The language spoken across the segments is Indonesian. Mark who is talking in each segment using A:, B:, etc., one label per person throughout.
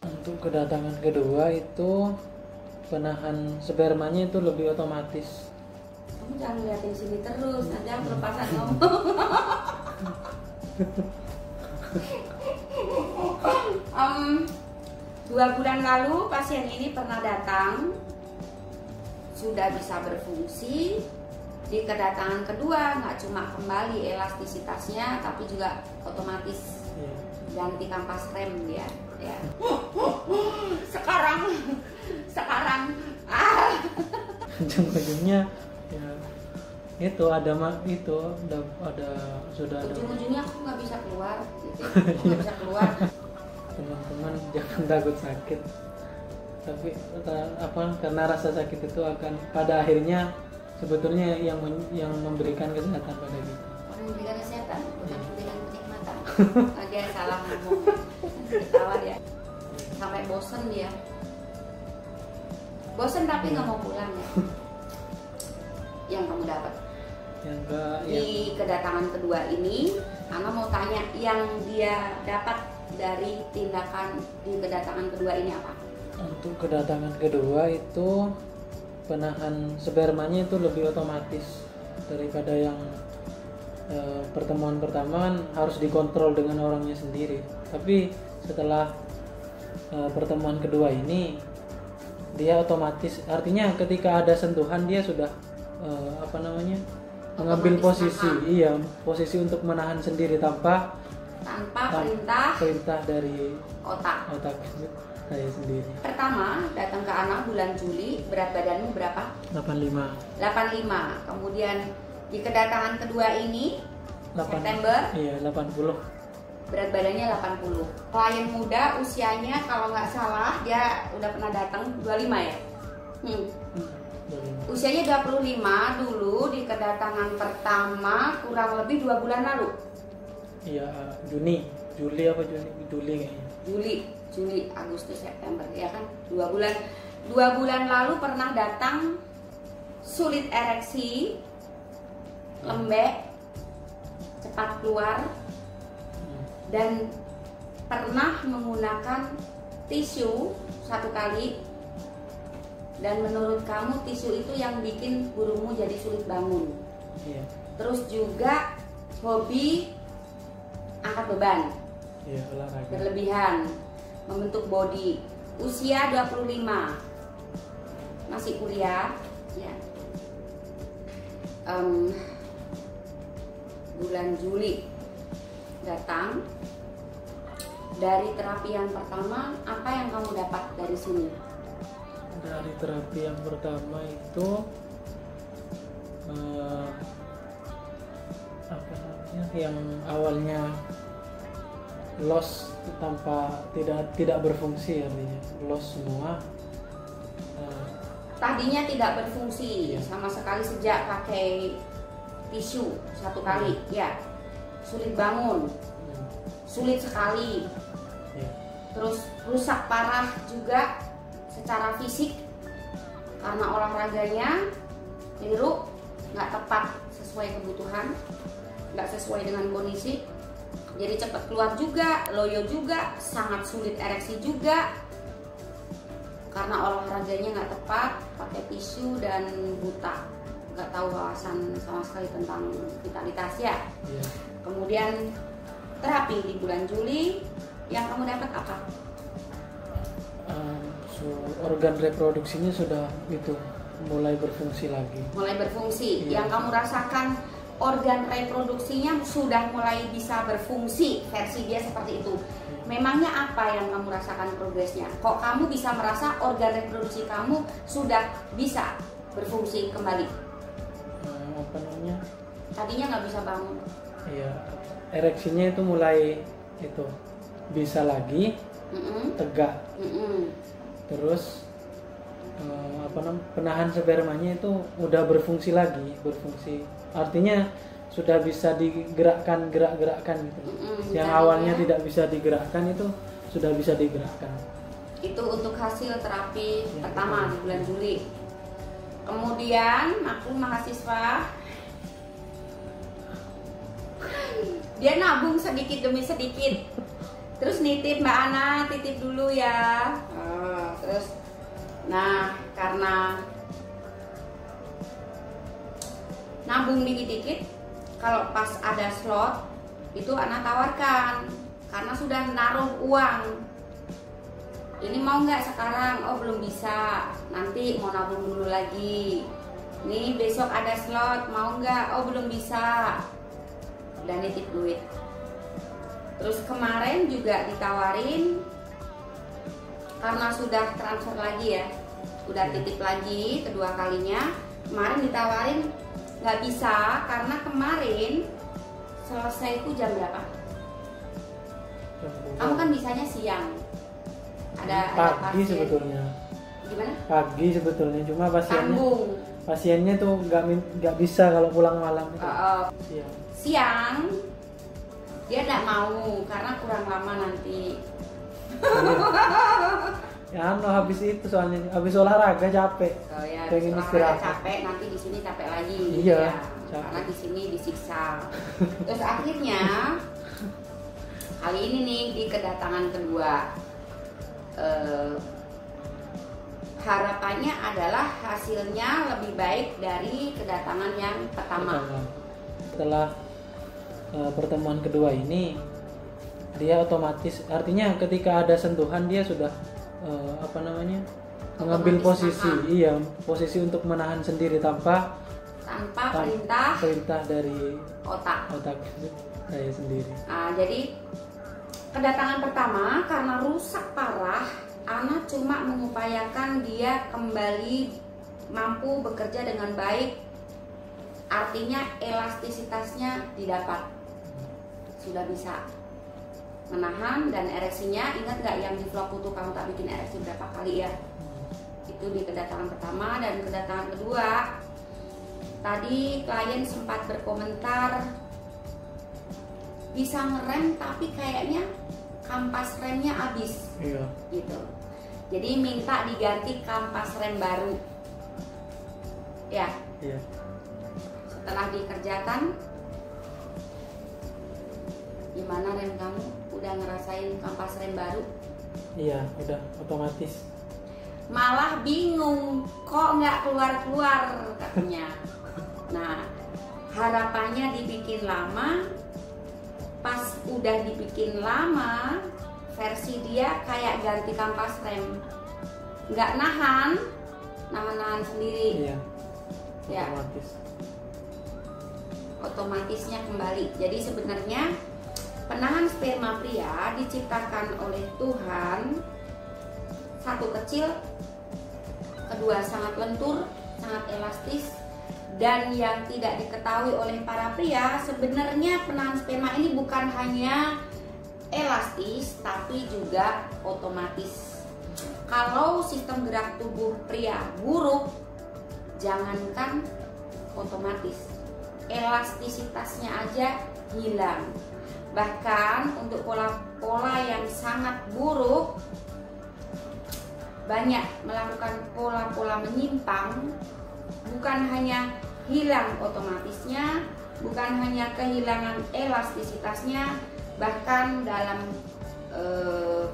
A: Untuk kedatangan kedua itu penahan spermanya itu lebih otomatis.
B: Kamu jangan liatin sini terus, nanti aku lepasan ngomong. 2 bulan lalu pasien ini pernah datang, sudah bisa berfungsi. Di kedatangan kedua nggak cuma kembali elastisitasnya, tapi juga otomatis ganti kampas rem dia. Ya. Sekarang
A: Ujung-ujungnya ya itu ada sudah ada.
B: Ujung-ujungnya aku nggak bisa keluar, gitu. Aku nggak bisa keluar.
A: Teman-teman jangan takut sakit, tapi karena rasa sakit itu akan pada akhirnya sebetulnya yang memberikan kesehatan pada kita.
B: Memberikan kesehatan, bukan memberikan kenikmatan. Dia salah ngomong, ketawa dia sampai bosen dia. Bosen tapi nggak mau pulang ya. Yang kamu dapat di kedatangan kedua ini, Ana mau tanya yang dia dapat dari tindakan di kedatangan kedua ini apa?
A: Untuk kedatangan kedua itu penahan spermanya itu lebih otomatis daripada yang pertemuan pertama kan harus dikontrol dengan orangnya sendiri. Tapi setelah pertemuan kedua ini dia otomatis, artinya ketika ada sentuhan dia sudah mengambil posisi untuk menahan sendiri tanpa perintah dari otak saya sendiri.
B: Pertama datang ke Ana bulan Juli, berat badanmu berapa? 85. Kemudian di kedatangan kedua ini September
A: 80.
B: Berat badannya 80. Klien muda, usianya kalau nggak salah dia udah pernah datang 25 ya. Usianya 25 dulu di kedatangan pertama kurang lebih 2 bulan lalu.
A: Iya, Juli kayaknya.
B: Juli, Agustus, September ya kan? 2 bulan. 2 bulan lalu pernah datang sulit ereksi, lembek, cepat keluar, dan pernah menggunakan tisu 1 kali. Dan menurut kamu tisu itu yang bikin burungmu jadi sulit bangun.
A: Iya.
B: Terus juga hobi angkat beban.
A: Iya, olahraga.
B: Berlebihan, membentuk body. Usia 25. Masih kuliah, ya. Bulan Juli datang. Dari terapi yang pertama, apa yang kamu dapat dari sini?
A: Dari terapi yang pertama itu yang awalnya loss tanpa tidak berfungsi, artinya loss semua.
B: Tadinya tidak berfungsi sama sekali sejak pakai tisu 1 kali, ya. Sulit bangun, sulit sekali, terus rusak parah juga secara fisik karena olahraganya keliru, nggak tepat sesuai kebutuhan, nggak sesuai dengan kondisi, jadi cepat keluar juga, loyo juga, sangat sulit ereksi juga karena olahraganya nggak tepat, pakai tisu dan buta, nggak tahu wawasan sama sekali tentang vitalitas ya. Kemudian terapi di bulan Juli, yang kamu dapat apa?
A: Organ reproduksinya sudah mulai berfungsi lagi.
B: Mulai berfungsi. Yang kamu rasakan organ reproduksinya sudah mulai bisa berfungsi, versi dia seperti itu. Memangnya apa yang kamu rasakan progresnya? Kok kamu bisa merasa organ reproduksi kamu sudah bisa berfungsi kembali? Tadinya nggak bisa bangun.
A: Iya, ereksinya itu mulai bisa lagi, tegak. Terus penahan spermanya itu udah berfungsi lagi, artinya sudah bisa digerakkan gitu. Yang awalnya tidak bisa digerakkan itu sudah bisa digerakkan.
B: Itu untuk hasil terapi pertama di bulan Juli. Kemudian aku mahasiswa, dia nabung sedikit demi sedikit Terus nitip Mbak Ana, titip dulu ya. Terus, nah karena nabung dikit-dikit, kalau pas ada slot itu Ana tawarkan karena sudah naruh uang. Ini mau nggak sekarang? Oh belum bisa, nanti mau nabung dulu lagi. Nih besok ada slot, mau nggak? Oh belum bisa. Dan nitip duit. Terus kemarin juga ditawarin, karena sudah transfer lagi ya, udah titip lagi kedua kalinya. Kemarin ditawarin nggak bisa karena kemarin selesai itu jam berapa? Kamu kan bisanya siang. Ada
A: pagi
B: pasien.
A: Sebetulnya.
B: Gimana?
A: Pagi sebetulnya, cuma
B: Tanggung.
A: pasiennya tuh nggak bisa kalau pulang malam itu.
B: Siang dia tidak mau karena kurang lama nanti.
A: Ya, habis itu soalnya habis olahraga capek.
B: Oh ya,
A: pengen istirahat.
B: Capek, nanti di sini capek lagi.
A: Iya.
B: Ya, karena di sini disiksa. Terus akhirnya kali ini nih di kedatangan kedua, harapannya adalah hasilnya lebih baik dari kedatangan yang pertama.
A: Setelah pertemuan kedua ini, dia otomatis, artinya ketika ada sentuhan dia sudah mengambil posisi, posisi untuk menahan sendiri tanpa perintah dari otak saya sendiri.
B: Nah, jadi kedatangan pertama karena rusak parah, Ana cuma mengupayakan dia kembali mampu bekerja dengan baik, artinya elastisitasnya didapat, sudah bisa menahan. Dan ereksinya, ingat nggak yang di vlog itu kamu tak bikin ereksi berapa kali ya? Itu di kedatangan pertama. Dan kedatangan kedua, tadi klien sempat berkomentar bisa ngerem tapi kayaknya kampas remnya habis.
A: Iya.
B: Gitu. Jadi minta diganti kampas rem baru. Ya.
A: Iya.
B: Setelah dikerjakan, gimana rem kamu? Udah ngerasain kampas rem baru?
A: Iya, udah otomatis.
B: Malah bingung, kok nggak keluar-keluar katanya. Nah, harapannya dibikin lama. Pas udah dibikin lama, versi dia kayak ganti kampas rem, nggak nahan sendiri.
A: Iya.
B: Ya. Otomatisnya kembali. Jadi sebenarnya penahan sperma pria diciptakan oleh Tuhan. Satu kecil, kedua sangat lentur, sangat elastis. Dan yang tidak diketahui oleh para pria, sebenarnya penahan sperma ini bukan hanya elastis tapi juga otomatis. Kalau sistem gerak tubuh pria buruk, jangankan otomatis, elastisitasnya aja hilang. Bahkan untuk pola-pola yang sangat buruk, banyak melakukan pola-pola menyimpang, bukan hanya hilang otomatisnya, bukan hanya kehilangan elastisitasnya, bahkan dalam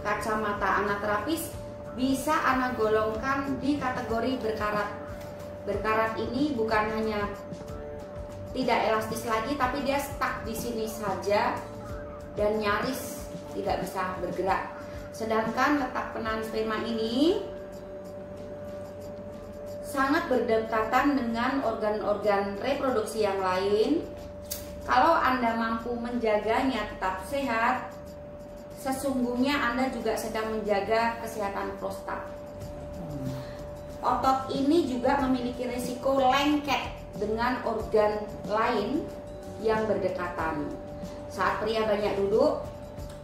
B: kacamata anaterapis bisa Ana golongkan di kategori berkarat. Berkarat ini bukan hanya tidak elastis lagi, tapi dia stuck di sini saja dan nyaris tidak bisa bergerak. Sedangkan letak penahan sperma ini sangat berdekatan dengan organ-organ reproduksi yang lain. Kalau Anda mampu menjaganya tetap sehat, sesungguhnya Anda juga sedang menjaga kesehatan prostat. Otot ini juga memiliki risiko lengket dengan organ lain yang berdekatan. Saat pria banyak duduk,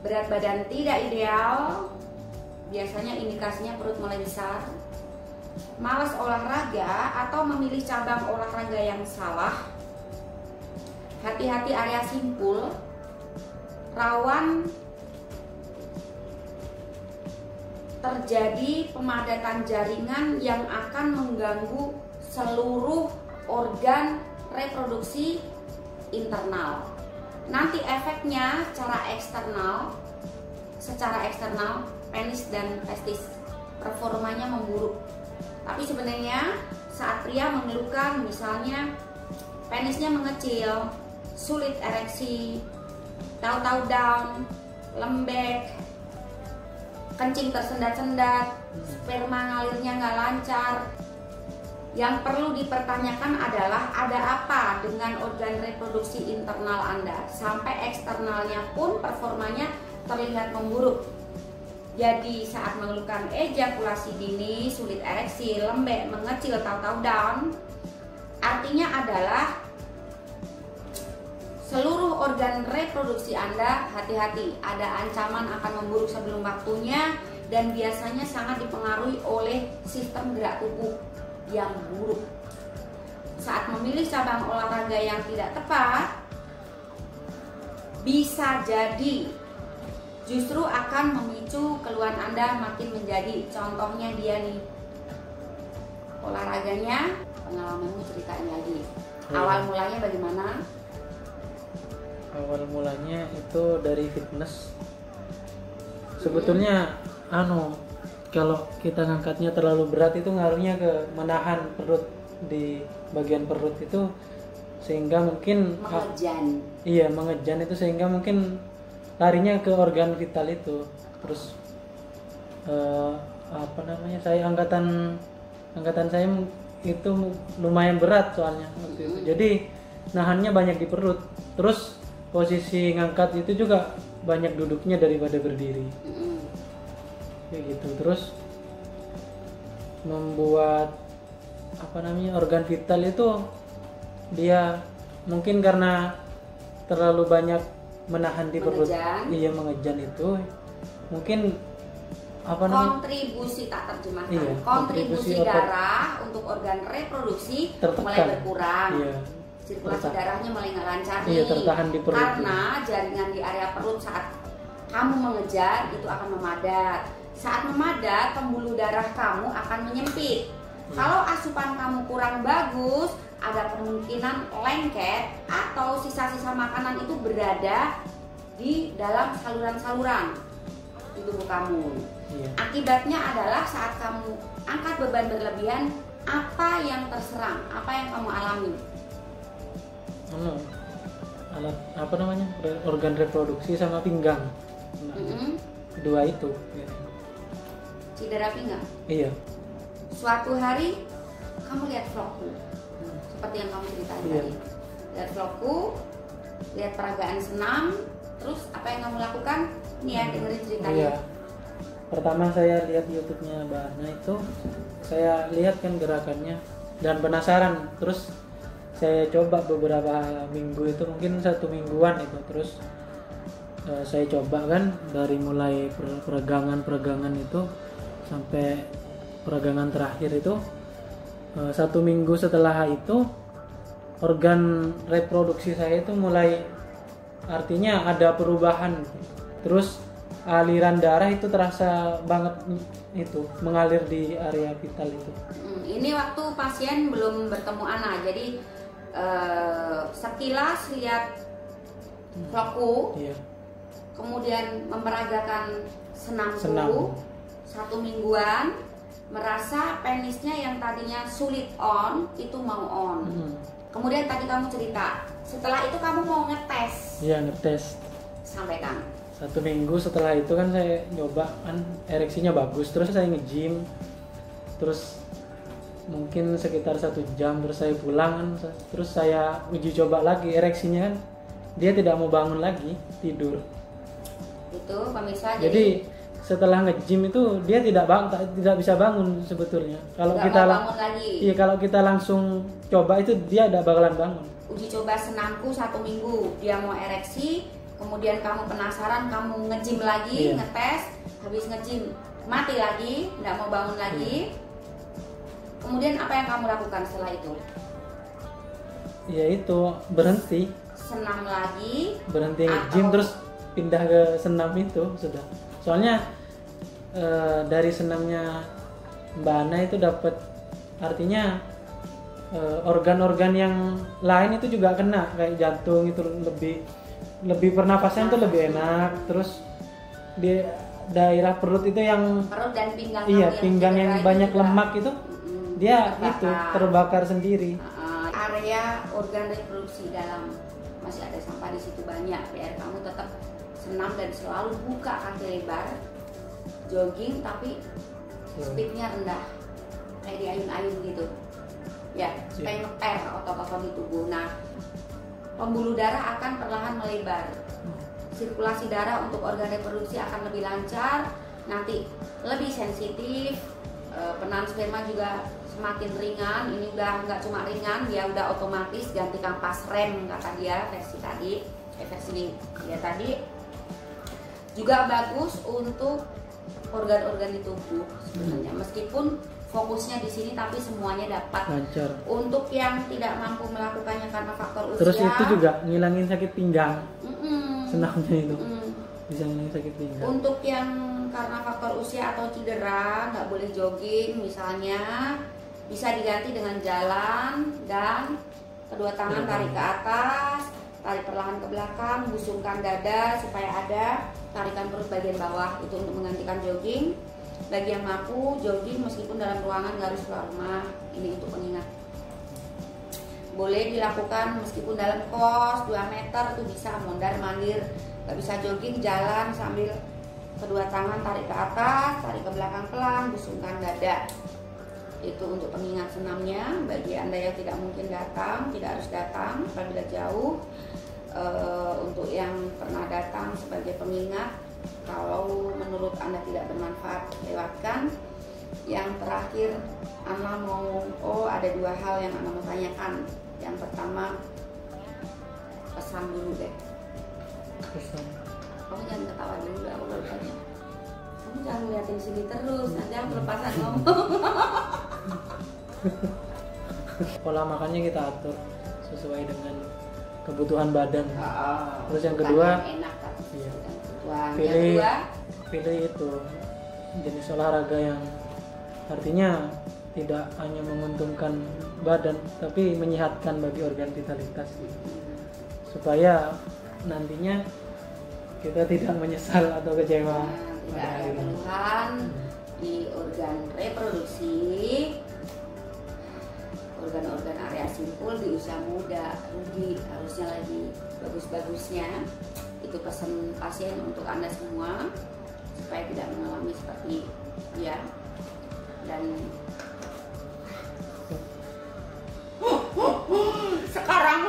B: berat badan tidak ideal, biasanya indikasinya perut mulai besar, malas olahraga atau memilih cabang olahraga yang salah, hati-hati area simpul, rawan terjadi pemadatan jaringan yang akan mengganggu seluruh organ reproduksi internal. Nanti efeknya secara eksternal secara eksternal penis dan testis performanya memburuk. Tapi sebenarnya saat pria mengeluhkan misalnya penisnya mengecil, sulit ereksi, tahu-tahu down, lembek, kencing tersendat-sendat, sperma ngalirnya nggak lancar. Yang perlu dipertanyakan adalah ada apa dengan organ reproduksi internal Anda sampai eksternalnya pun performanya terlihat memburuk. Jadi saat mengeluhkan ejakulasi dini, sulit ereksi, lembek, mengecil, tahu-tahu down, artinya adalah seluruh organ reproduksi Anda hati-hati, ada ancaman akan memburuk sebelum waktunya dan biasanya sangat dipengaruhi oleh sistem gerak tubuh yang buruk. Saat memilih cabang olahraga yang tidak tepat, bisa jadi justru akan memicu keluhan Anda makin menjadi. Contohnya dia nih, olahraganya, pengalamanmu ceritain lagi. Awal mulanya bagaimana?
A: Awal mulanya itu dari fitness. Sebetulnya kalau kita ngangkatnya terlalu berat itu ngaruhnya ke menahan perut, di bagian perut itu, sehingga mungkin
B: mengejan.
A: Iya, mengejan itu sehingga mungkin larinya ke organ vital itu. Terus saya angkatan saya itu lumayan berat soalnya waktu itu. Jadi nahannya banyak di perut. Terus posisi ngangkat itu juga banyak duduknya daripada berdiri. Kayak gitu. Terus membuat organ vital itu dia mungkin karena terlalu banyak menahan di perut, mengejan itu mungkin
B: kontribusi tak terjemahkan, kontribusi darah untuk organ reproduksi mulai berkurang. Sirkulasi darahnya mulai nggak lancar nih,
A: tertahan di perut,
B: karena jaringan di area perut saat kamu mengejar itu akan memadat. Saat memadat, pembuluh darah kamu akan menyempit. Kalau asupan kamu kurang bagus, ada kemungkinan lengket atau sisa-sisa makanan itu berada di dalam saluran-saluran di tubuh kamu. Akibatnya adalah saat kamu angkat beban berlebihan, apa yang terserang, apa yang kamu alami?
A: Organ reproduksi sama pinggang. Dua itu.
B: Cedera pinggang?
A: Iya.
B: Suatu hari kamu lihat vlogku, seperti yang kamu ceritain tadi. Lihat vlogku, lihat peragaan senam, terus apa yang kamu lakukan? Nih ya, dengerin ceritanya.
A: Iya. Pertama saya lihat YouTube-nya Mbak Ana itu, saya lihat kan gerakannya dan penasaran. Terus saya coba beberapa minggu itu, mungkin 1 mingguan itu. Terus saya coba kan dari mulai peregangan itu sampai peregangan terakhir itu. 1 minggu setelah itu organ reproduksi saya itu mulai, artinya ada perubahan. Terus aliran darah itu terasa banget itu mengalir di area vital itu.
B: Ini waktu pasien belum bertemu Ana, jadi sekilas lihat vlogku, kemudian memperagakan senamku 1 mingguan, merasa penisnya yang tadinya sulit on itu mau on. Kemudian tadi kamu cerita, setelah itu kamu mau ngetes.
A: Iya, ngetes.
B: Sampaikan.
A: 1 minggu setelah itu kan saya nyoba kan ereksinya bagus, terus saya nge-gym. Terus mungkin sekitar 1 jam terus saya pulang kan, terus saya uji coba lagi ereksinya kan dia tidak mau bangun lagi, tidur.
B: Itu pemirsa,
A: jadi setelah nge-gym itu dia tidak bisa bangun sebetulnya. Kalau kita
B: bangun lagi.
A: Iya, kalau kita langsung coba itu dia tidak bakalan bangun.
B: Uji coba senamku 1 minggu, dia mau ereksi, kemudian kamu penasaran, kamu nge-gym lagi, ngetes, habis nge-gym mati lagi, tidak mau bangun lagi. Kemudian apa yang kamu lakukan setelah itu?
A: Ya itu, berhenti.
B: Senam lagi.
A: Berhenti nge-gym terus pindah ke senam itu sudah. Soalnya dari senamnya Mbak Ana itu dapat, artinya organ-organ yang lain itu juga kena, kayak jantung itu lebih pernapasan itu lebih enak, terus di daerah perut itu yang
B: perut dan pinggang.
A: iya pinggang yang banyak
B: juga.
A: lemak itu dia itu terbakar sendiri.
B: Area organ reproduksi dalam, masih ada sampah di situ banyak. PR kamu tetap senam dan selalu buka kaki lebar, jogging tapi speednya rendah, kayak di ayun-ayun gitu ya, supaya nge-pair otot-otot di tubuh. Nah, pembuluh darah akan perlahan melebar, sirkulasi darah untuk organ reproduksi akan lebih lancar, nanti lebih sensitif, penahan sperma juga semakin ringan. Ini udah nggak cuma ringan, dia udah otomatis ganti kampas rem kata dia versi tadi, versi dia tadi. Juga bagus untuk organ-organ di tubuh sebenarnya, meskipun fokusnya di sini tapi semuanya dapat
A: lancar.
B: Untuk yang tidak mampu melakukannya karena faktor usia,
A: terus itu juga ngilangin sakit pinggang. Senamnya itu bisa ngilangin sakit pinggang.
B: Untuk yang karena faktor usia atau cedera nggak boleh jogging misalnya, bisa diganti dengan jalan dan kedua tangan tarik ke atas, tarik perlahan ke belakang, busungkan dada supaya ada tarikan perut bagian bawah, itu untuk menggantikan jogging. Bagi yang mampu jogging meskipun dalam ruangan, nggak harus keluar rumah, ini untuk pengingat. Boleh dilakukan meskipun dalam kos 2 meter tuh bisa mondar mandir. Nggak bisa jogging, jalan sambil kedua tangan tarik ke atas, tarik ke belakang pelan, busungkan dada. Itu untuk pengingat senamnya. Bagi Anda yang tidak mungkin datang, tidak harus datang apabila jauh. Untuk yang pernah datang sebagai pengingat, kalau menurut Anda tidak bermanfaat, lewatkan. Yang terakhir, Ana mau, ada 2 hal yang Ana mau tanyakan. Yang pertama, pesan dulu deh.
A: Pesan.
B: Kamu jangan ketawa dulu, aku baru tanya. Kamu jangan ngeliatin sini terus, nanti aku kelepasan ngomong.
A: Pola makannya kita atur sesuai dengan kebutuhan badan. Terus yang kedua,
B: enak kan?
A: Iya.
B: Pilih
A: itu jenis olahraga yang artinya tidak hanya menguntungkan badan tapi menyehatkan bagi organ vitalitas, supaya nantinya kita tidak menyesal atau kecewa.
B: Tidak ada keluhan di organ reproduksi, organ-organ area simpul di usia muda, rugi, harusnya lagi bagus-bagusnya. Itu pesan pasien untuk Anda semua supaya tidak mengalami seperti dia. Dan sekarang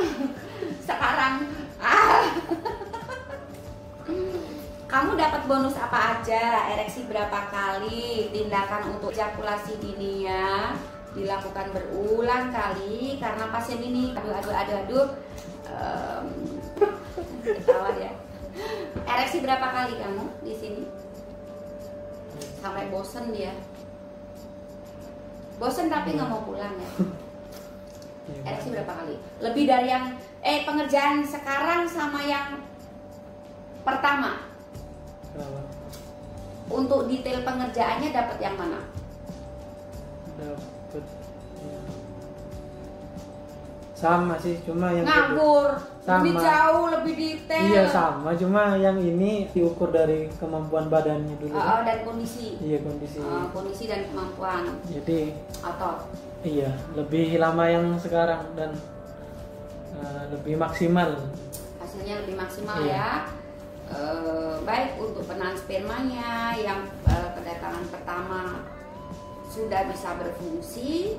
B: kamu dapat bonus apa aja? Ereksi berapa kali? Tindakan untuk ejakulasi dininya dilakukan berulang kali karena pasien ini aduh ketawa ya. Ereksi berapa kali kamu di sini? Sampai bosen dia. Bosen tapi nggak mau pulang ya. Ereksi berapa kali? Lebih dari yang pengerjaan sekarang sama yang pertama.
A: Kenapa?
B: Untuk detail pengerjaannya dapat yang mana?
A: Dapat sama sih, cuma yang
B: nganggur lebih
A: sama.
B: Jauh lebih detail.
A: Iya sama, cuma yang ini diukur dari kemampuan badannya dulu.
B: Dan kondisi.
A: Iya kondisi.
B: Kondisi dan kemampuan.
A: Jadi
B: otot.
A: Iya, lebih lama yang sekarang dan lebih maksimal.
B: Hasilnya lebih maksimal
A: iya.
B: Ya. Baik untuk penahan spermanya yang kedatangan pertama sudah bisa berfungsi,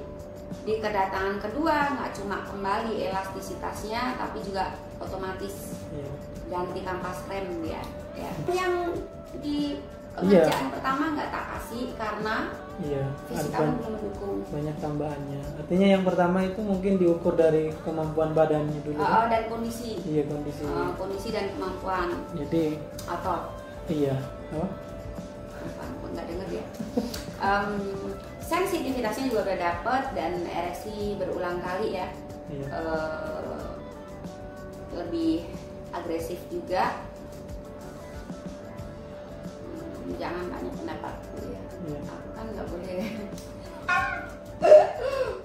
B: di kedatangan kedua nggak cuma kembali elastisitasnya tapi juga otomatis ganti kampas rem dia ya. Yang di pengerjaan pertama nggak tak kasih karena fisik kamu belum mendukung,
A: banyak tambahannya. Artinya yang pertama itu mungkin diukur dari kemampuan badannya dulu.
B: Dan kondisi.
A: Iya kondisi.
B: Kondisi dan kemampuan.
A: Jadi
B: otot.
A: Iya.
B: Nggak denger ya. Sensitivitasnya juga udah dapet dan ereksi berulang kali ya.
A: Iya.
B: Lebih agresif juga. Jangan tanya pendapat ya. Aku kan nggak boleh.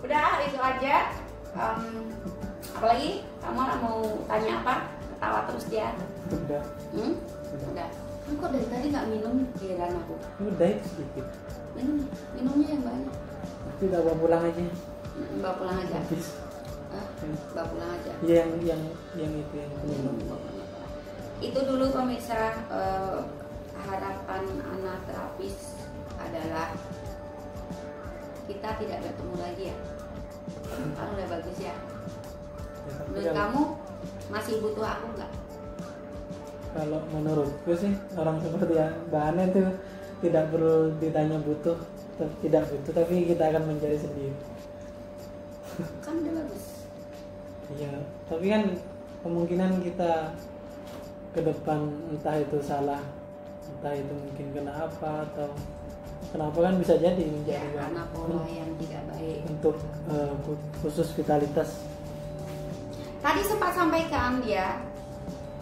B: Udah itu aja. Apalagi kamu mau tanya apa? Ketawa terus dia.
A: Udah.
B: Udah. Kok dari tadi nggak minum, heran aku.
A: Udah itu sedikit.
B: Minumnya yang banyak.
A: Tidak bawa pulang aja.
B: Bawa pulang aja.
A: Habis.
B: Bawa pulang aja.
A: Iya yang itu yang minum.
B: Itu dulu pemirsa, harapan anak terapis adalah kita tidak bertemu lagi ya. Kan udah bagus ya. Menurut kamu masih butuh aku nggak?
A: Kalau menurutku sih orang seperti Mbak Ana itu tidak perlu ditanya butuh, tidak butuh, tapi kita akan mencari sendiri.
B: Kan udah bagus.
A: Iya, tapi kan kemungkinan kita ke depan entah itu salah, entah itu mungkin kena apa atau kenapa kan bisa jadi
B: Ya,
A: menjadi
B: karena pola yang tidak baik.
A: untuk khusus vitalitas.
B: Tadi sempat sampaikan dia,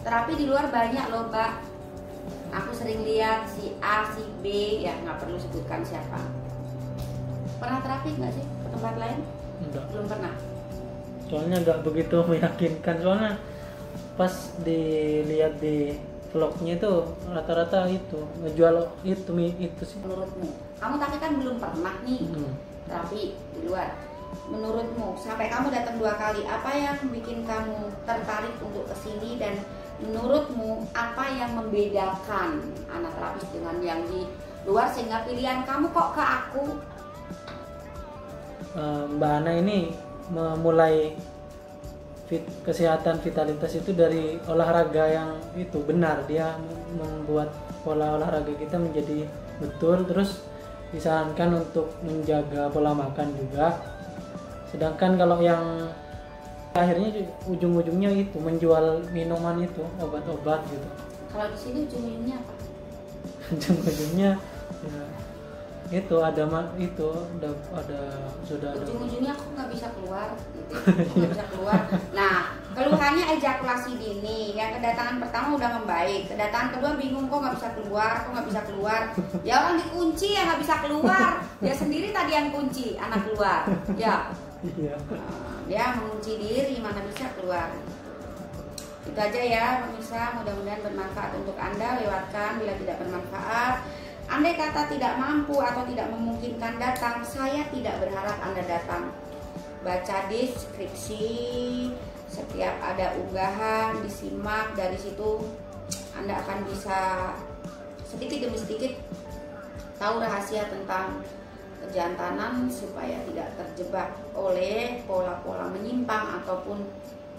B: terapi di luar banyak loh, Mbak. Aku sering lihat si A, si B, ya nggak perlu sebutkan siapa. Pernah terapi nggak sih ke tempat lain?
A: Enggak.
B: Belum pernah.
A: Soalnya nggak begitu meyakinkan. Soalnya pas dilihat di vlognya itu rata-rata itu ngejual itu sih.
B: Menurutmu, kamu tapi kan belum pernah nih terapi di luar. Menurutmu, sampai kamu datang 2 kali, apa yang bikin kamu tertarik untuk kesini, dan menurutmu apa yang membedakan anak terapis dengan yang di luar sehingga pilihan kamu kok ke aku?
A: Mbak Ana ini memulai kesehatan vitalitas itu dari olahraga yang itu benar. Dia membuat pola olahraga kita menjadi betul, terus disarankan untuk menjaga pola makan juga. Sedangkan kalau yang akhirnya ujung-ujungnya itu menjual minuman itu, obat-obat gitu.
B: Kalau di sini ujung-ujungnya apa?
A: Ujung-ujungnya ya, itu ada sudah ada.
B: Ujung-ujungnya aku nggak bisa keluar gitu. Nggak bisa keluar. Nah, keluhannya ejakulasi dini. Yang kedatangan pertama udah membaik, kedatangan kedua bingung kok nggak bisa keluar. Ya orang dikunci ya nggak bisa keluar. Dia sendiri tadi yang kunci, anak keluar. Ya.
A: Iya.
B: Dia mengunci diri, mana bisa keluar. Itu aja ya pemirsa, mudah-mudahan bermanfaat untuk Anda. Lewatkan bila tidak bermanfaat. Andai kata tidak mampu atau tidak memungkinkan datang, saya tidak berharap Anda datang. Baca deskripsi, setiap ada unggahan disimak, dari situ Anda akan bisa sedikit demi sedikit tahu rahasia tentang kejantanan supaya tidak terjebak oleh pola-pola menyimpang ataupun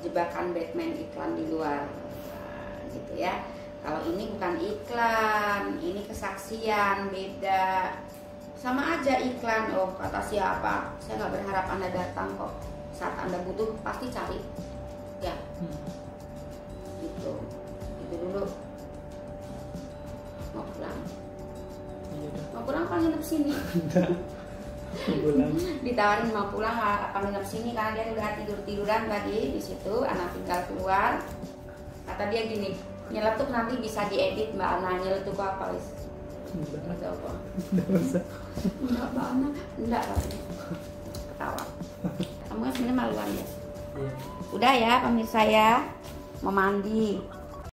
B: jebakan Batman iklan di luar. Nah, gitu ya. Kalau ini bukan iklan, ini kesaksian, beda. Sama aja iklan, oh kata siapa, saya nggak berharap Anda datang kok. Saat Anda butuh pasti cari. Ya. Gitu. Gitu dulu. Mau pulang? Mau pulang apa nginep sini? Ditawarin mau pulang apa nginep sini karena dia udah tiduran tadi di situ. Anak tinggal keluar. Kata dia gini, nyeletuk nanti bisa diedit Mbak Ana. Nyeletuk apa wis? Enggak apa. Enggak Mbak Ana, enggak katanya. Ketawa. Kamu kan sebenarnya maluan ya. Udah ya pemirsa ya, mau mandi.